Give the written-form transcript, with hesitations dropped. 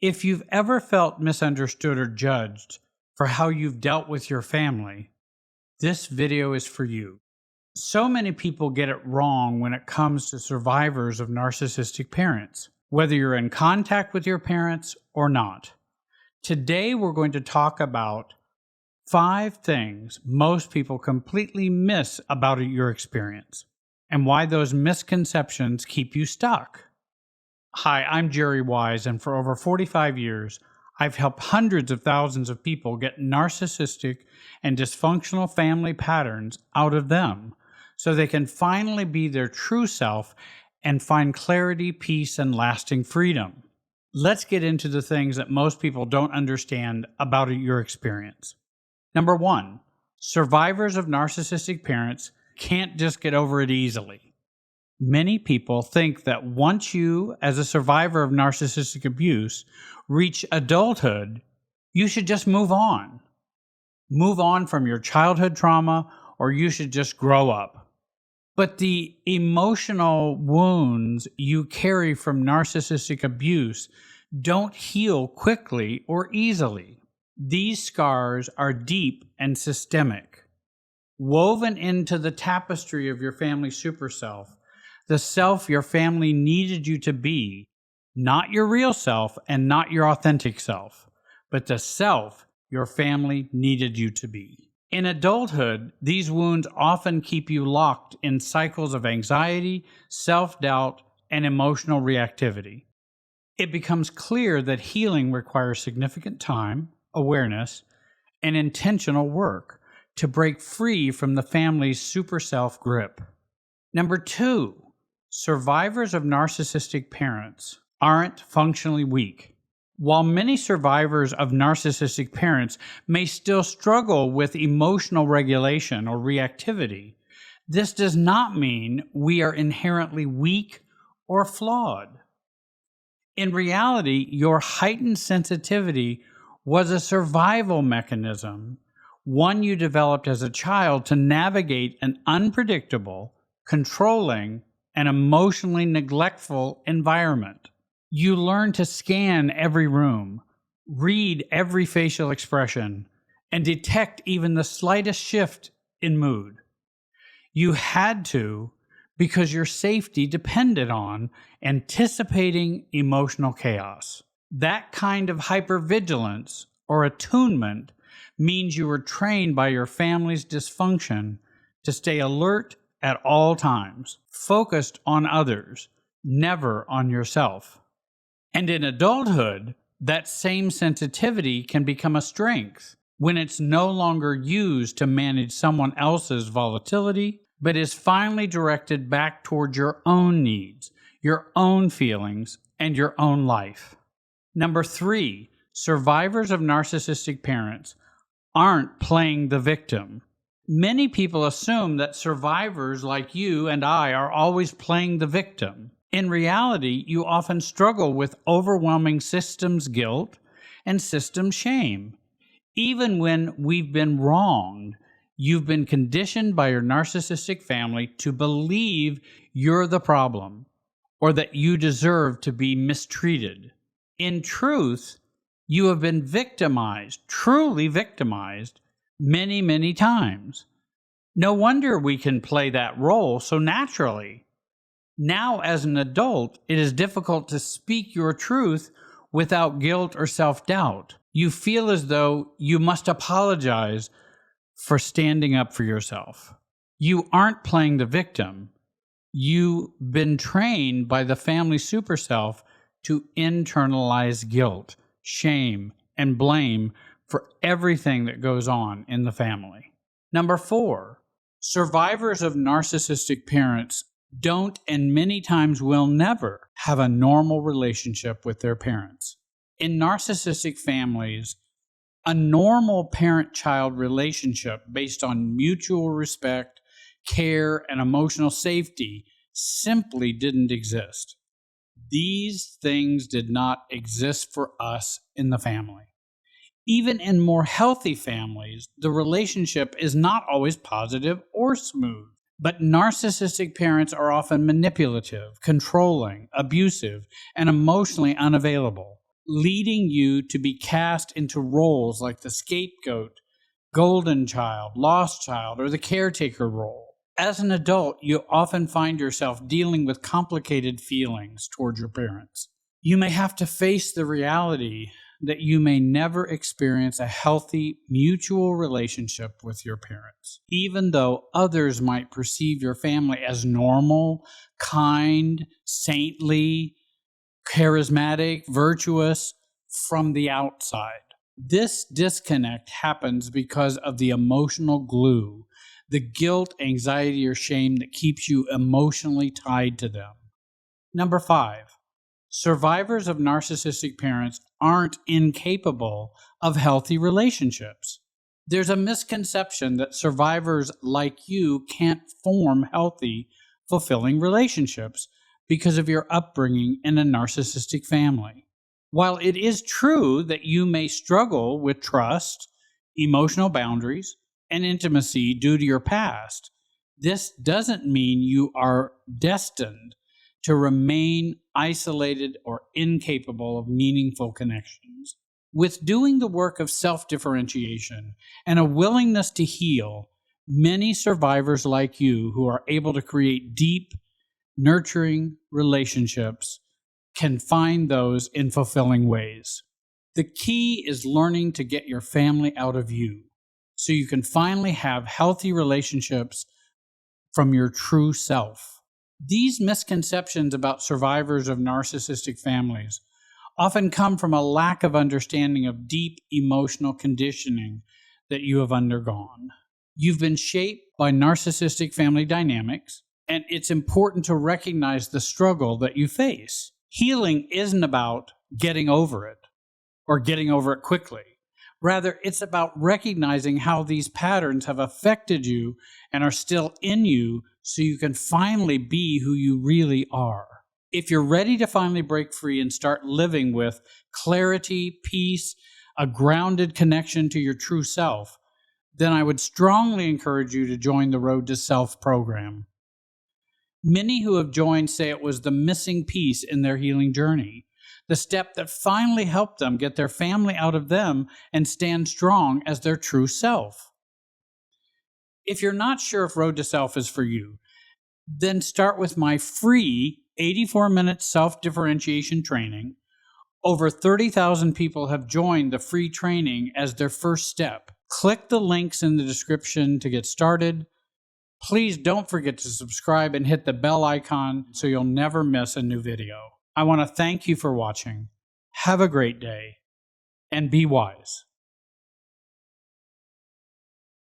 If you've ever felt misunderstood or judged for how you've dealt with your family, this video is for you. So many people get it wrong when it comes to survivors of narcissistic parents, whether you're in contact with your parents or not. Today, we're going to talk about 5 things most people completely miss about your experience and why those misconceptions keep you stuck. Hi, I'm Jerry Wise, and for over 45 years, I've helped hundreds of thousands of people get narcissistic and dysfunctional family patterns out of them so they can finally be their true self and find clarity, peace, and lasting freedom. Let's get into the things that most people don't understand about your experience. Number 1, survivors of narcissistic parents can't just get over it easily. Many people think that once you, as a survivor of narcissistic abuse, reach adulthood, you should just move on. Move on from your childhood trauma, or you should just grow up. But the emotional wounds you carry from narcissistic abuse don't heal quickly or easily. These scars are deep and systemic, woven into the tapestry of your family superself, the self your family needed you to be, not your real self and not your authentic self, but the self your family needed you to be. In adulthood, these wounds often keep you locked in cycles of anxiety, self-doubt, and emotional reactivity. It becomes clear that healing requires significant time, awareness, and intentional work to break free from the family's super self grip. Number 2, survivors of narcissistic parents aren't functionally weak. While many survivors of narcissistic parents may still struggle with emotional regulation or reactivity, this does not mean we are inherently weak or flawed. In reality, your heightened sensitivity was a survival mechanism, one you developed as a child to navigate an unpredictable, controlling, and emotionally neglectful environment. You learn to scan every room, read every facial expression, and detect even the slightest shift in mood. You had to because your safety depended on anticipating emotional chaos. That kind of hypervigilance or attunement means you were trained by your family's dysfunction to stay alert at all times, focused on others, never on yourself. And in adulthood, that same sensitivity can become a strength when it's no longer used to manage someone else's volatility, but is finally directed back toward your own needs, your own feelings, and your own life. Number 3, survivors of narcissistic parents aren't playing the victim. Many people assume that survivors like you and I are always playing the victim. In reality, you often struggle with overwhelming systems guilt and systems shame. Even when we've been wronged, you've been conditioned by your narcissistic family to believe you're the problem or that you deserve to be mistreated. In truth, you have been victimized, truly victimized, many, many times. No wonder we can play that role so naturally. Now, as an adult, it is difficult to speak your truth without guilt or self-doubt. You feel as though you must apologize for standing up for yourself. You aren't playing the victim. You've been trained by the family superself to internalize guilt, shame, and blame for everything that goes on in the family. Number 4, survivors of narcissistic parents don't and many times will never have a normal relationship with their parents. In narcissistic families, a normal parent-child relationship based on mutual respect, care, and emotional safety simply didn't exist. These things did not exist for us in the family. Even in more healthy families, the relationship is not always positive or smooth. But narcissistic parents are often manipulative, controlling, abusive, and emotionally unavailable. leading you to be cast into roles like the scapegoat, golden child, lost child, or the caretaker role. As an adult, you often find yourself dealing with complicated feelings toward your parents. You may have to face the reality that you may never experience a healthy, mutual relationship with your parents, even though others might perceive your family as normal, kind, saintly, charismatic, virtuous from the outside. This disconnect happens because of the emotional glue, the guilt, anxiety, or shame that keeps you emotionally tied to them. Number 5. Survivors of narcissistic parents aren't incapable of healthy relationships. There's a misconception that survivors like you can't form healthy, fulfilling relationships because of your upbringing in a narcissistic family. While it is true that you may struggle with trust, emotional boundaries, and intimacy due to your past, this doesn't mean you are destined to remain isolated or incapable of meaningful connections. With doing the work of self-differentiation and a willingness to heal, many survivors like you who are able to create deep, nurturing relationships can find those in fulfilling ways. The key is learning to get your family out of you so you can finally have healthy relationships from your true self. These misconceptions about survivors of narcissistic families often come from a lack of understanding of deep emotional conditioning that you have undergone. You've been shaped by narcissistic family dynamics, and it's important to recognize the struggle that you face. Healing isn't about getting over it or getting over it quickly. Rather, it's about recognizing how these patterns have affected you and are still in you so you can finally be who you really are. If you're ready to finally break free and start living with clarity, peace, a grounded connection to your true self, then I would strongly encourage you to join the Road to Self program. Many who have joined say it was the missing piece in their healing journey, the step that finally helped them get their family out of them and stand strong as their true self. If you're not sure if Road to Self is for you, then start with my free 84-minute self-differentiation training. Over 30,000 people have joined the free training as their first step. Click the links in the description to get started. Please don't forget to subscribe and hit the bell icon so you'll never miss a new video. I want to thank you for watching. Have a great day and be wise.